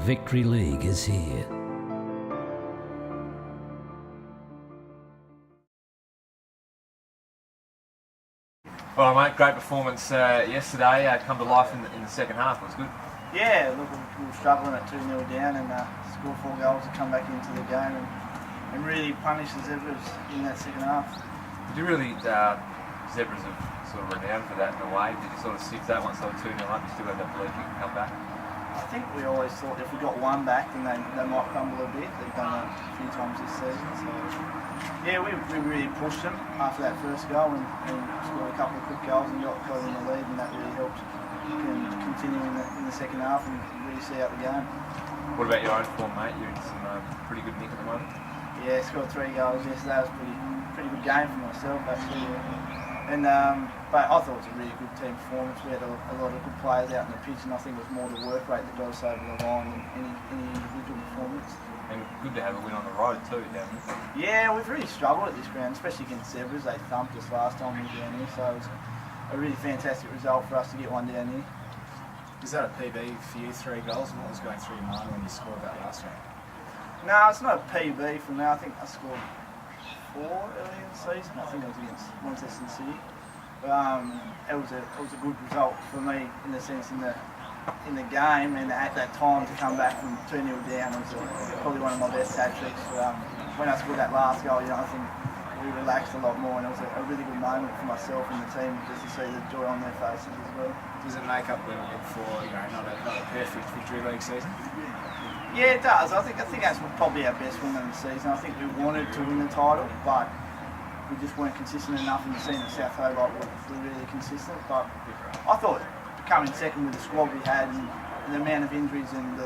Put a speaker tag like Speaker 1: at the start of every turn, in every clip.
Speaker 1: Victory League is here.
Speaker 2: All right, mate, great performance yesterday. Come to life in the second half. It was good.
Speaker 3: Yeah, look, we were struggling at 2-0 down and scored 4 goals to come back into the game and really punish the Zebras in that second half.
Speaker 2: Did you really, Zebras have sort of renowned for that in a way. Did you sort of sift that once they were 2-0 up? You still had that belief you could come back?
Speaker 3: I think we always thought if we got one back then they might crumble a bit. They've done that a few times this season. So yeah, we really pushed them after that first goal and scored a couple of quick goals and got in the lead, and that really helped continue in the second half and really see out the game.
Speaker 2: What about your own form, mate? You're in some pretty good nick at the moment.
Speaker 3: Yeah, scored 3 goals yesterday. It was a pretty good game for myself actually. And but I thought it was a really good team performance. We had a lot of good players out on the pitch, and I think it was more the work rate that got us over the line than any individual performance.
Speaker 2: And good to have a win on the road too, down there.
Speaker 3: Yeah, we've really struggled at this ground, especially against Zebras. They thumped us last time we were down here, so it was a really fantastic result for us to get one down here.
Speaker 4: Is that a PB for you, 3 goals, and what was going through your mind when you scored that last game?
Speaker 3: No, it's not a PB for me. I think I scored 4 early in the season. I think it was against Launceston City. It was a good result for me in the sense in the game, and at that time to come back from 2-0 down was probably one of my best hat tricks. When I scored that last goal, I think we relaxed a lot more, and it was a really good moment for myself and the team just to see the joy on their faces as well.
Speaker 4: Does it make up a little bit for not a perfect Victory League season?
Speaker 3: Yeah, it does. I think that's probably our best win of the season. I think we wanted to win the title, but we just weren't consistent enough, and you've seen at South Hobart we're really consistent. But I thought coming second with the squad we had and the amount of injuries and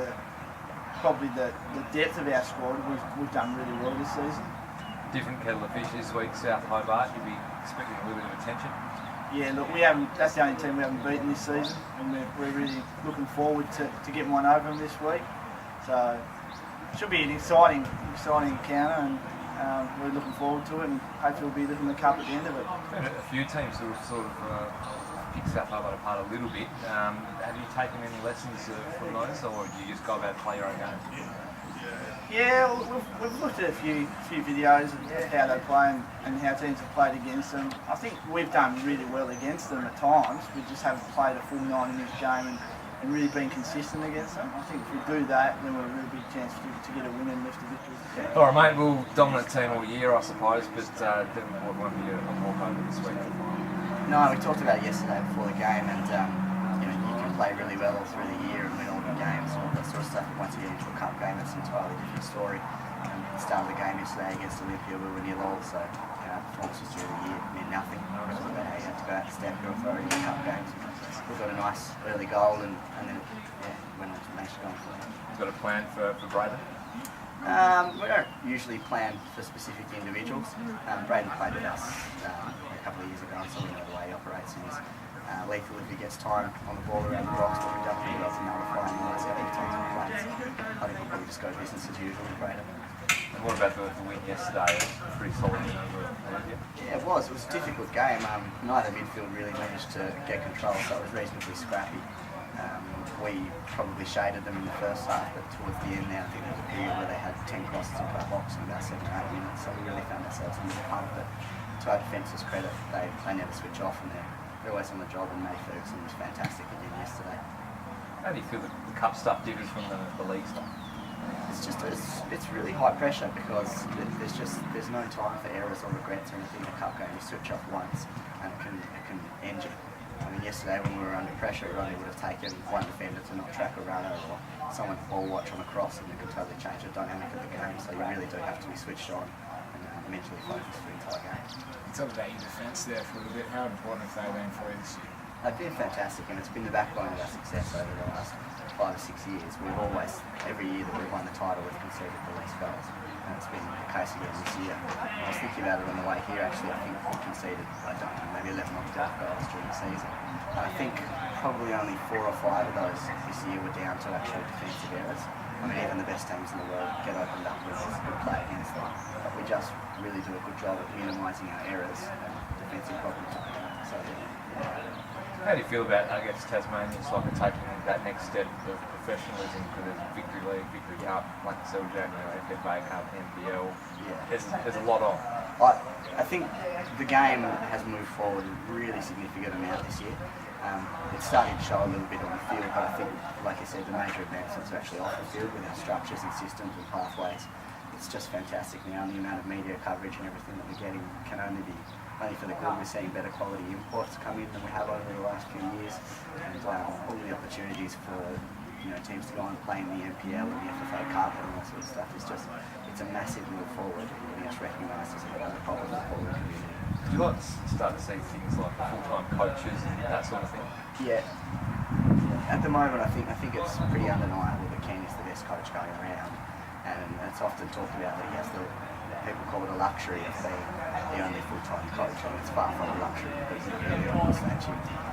Speaker 3: probably the depth of our squad, we've done really well this season.
Speaker 2: Different kettle of fish this week, South Hobart. You'd be expecting a little bit of attention. Yeah,
Speaker 3: look, that's the only team we haven't beaten this season, and we're really looking forward to getting one over them this week. So it should be an exciting encounter, and we're looking forward to it, and hopefully we'll be lifting the cup at the end of it.
Speaker 2: And a few teams who have sort of picked South Hobart apart a little bit. Have you taken any lessons from those, or do you just go about and play your own game?
Speaker 3: Yeah, we've looked at a few videos of how they play and how teams have played against them. I think we've done really well against them at times. We just haven't played a full 90-minute game and really been consistent against them. I think if we do that, then we're a really big chance to get a win and lift the victory. Yeah.
Speaker 2: All right, mate. We'll dominant team all year, I suppose, but Devonport won't be a walkover this week.
Speaker 5: No, we talked about it yesterday before the game, and you can play really well all through the year and win all the games and all that sort of stuff. But once you get into a cup game, it's an entirely different story. At the start of the game yesterday against Olympia, we were 0-0, so performances during the year meant nothing. It was about how you had to go out and stamp your authority in cup games. We got a nice early goal, and then went on to manage to go on.
Speaker 2: You've got a plan for Brayden?
Speaker 5: We don't usually plan for specific individuals. Brayden played with us a couple of years ago, so we know the way he operates. And he's lethal if he gets time on the ball around the box, but we don't think that's another flying noise out of times we play. So I think we'll probably just go business as usual with Brayden.
Speaker 2: And what about the win yesterday? It was pretty solid over Olympia.
Speaker 5: Yeah, it was. It was a difficult game. Neither midfield really managed to get control, so it was reasonably scrappy. We probably shaded them in the first half, but towards the end now, I think there was a period where they had 10 crosses in per box in about 7 or 8 minutes, so we really found ourselves under the pump. But to our defence's credit, they never switch off, and they're always on the job, and Matty Ferguson was fantastic again yesterday.
Speaker 2: How do you feel the cup stuff differs from the league stuff?
Speaker 5: It's really high pressure because there's no time for errors or regrets or anything in a cup game. You switch off once and it can end you. I mean, yesterday when we were under pressure, it only would have taken one defender to not track a runner or someone to ball watch on a cross, and it could totally change the dynamic of the game. So you really do have to be switched on and mentally focused for the entire game.
Speaker 4: You talked about your defence there for a little bit. How important have they been for you this year?
Speaker 5: They've been fantastic, and it's been the backbone of our success over the last 5 or 6 years. We've always, every year that we've won the title, we've conceded the least goals, and it's been the case again this year. I was thinking about it on the way here, actually. I think we conceded, I don't know, maybe 11 or 12 goals during the season. And I think probably only 4 or 5 of those this year were down to actual defensive errors. I mean, even the best teams in the world get opened up with good play against them, but we just really do a good job at minimising our errors and defensive problems. So, yeah.
Speaker 2: How do you feel about, I guess, Tasmanians like taking that next step of professionalism to the Victory League? Cup, like the Silver January, FA Cup, NPL.
Speaker 5: Yeah.
Speaker 2: There's a lot on.
Speaker 5: I think the game has moved forward a really significant amount this year. It's starting to show a little bit on the field, but I think, like I said, the major advancements are actually off the field with our structures and systems and pathways. It's just fantastic now, and the amount of media coverage and everything that we're getting can only be for the good. We're seeing better quality imports come in than we have over the last few years, and all the opportunities for teams to go and play in the NPL and the FFA Cup and all that sort of stuff is just, it's a massive move forward. And it's recognised as another part of the football community.
Speaker 2: Do you start to see things like full-time coaches and that sort of thing?
Speaker 5: Yeah. At the moment, I think it's pretty undeniable that Ken is the best coach going around, and it's often talked about that he has people call it a luxury of being the only full-time coach, and it's far from a luxury because early on in the stage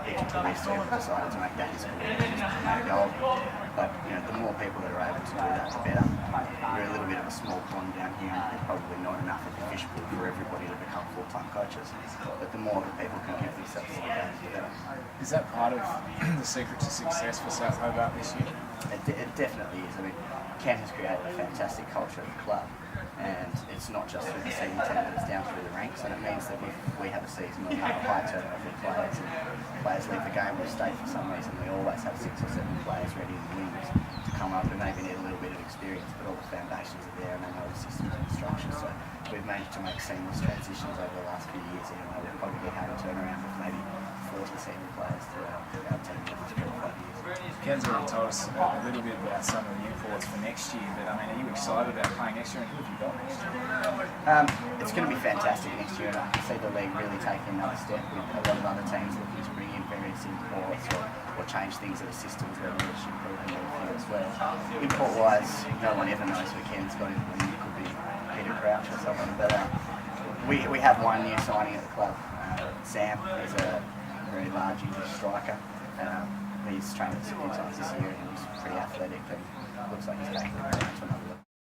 Speaker 5: he took the risk to decided to make that his career, just made a goal. But the more people that are able to do that, the better. We're a little bit of a small pond down here, and there's probably not enough of a fish pool for everybody to become full-time coaches. But the more that people can give themselves to the game, the better.
Speaker 4: Is that part of the secret to success for South Hobart this year?
Speaker 5: It definitely is. I mean, Ken has created a fantastic culture at the club, and it's not just through the senior team, but it's down through the ranks, and it means that if we have a season where we have a high turnover of players and players leave the game or stay for some reason, we always have 6 or 7 players ready in the wings to come up and maybe need a little bit of experience, but all the foundations are there and they know the systems and structures. So we've managed to make seamless transitions over the last few years, even though we've probably had a turnaround with maybe 40 senior players throughout our team in the last 4 or 5 years.
Speaker 4: Ken's already told us a little bit about some of the imports for next year, but I mean, are you excited about playing next year, and who have you got next year?
Speaker 5: It's going to be fantastic next year, and I can see the league really taking another step with a lot of other teams looking to bring in various imports or change things at a systems level, which improving the field as well. Import-wise, no one ever knows where Ken's got in the league. It could be Peter Crouch or someone, but we have one new signing at the club. Sam is a very large English striker. He's trained us a few times this year and he's pretty athletic and looks like he's taking it to another level.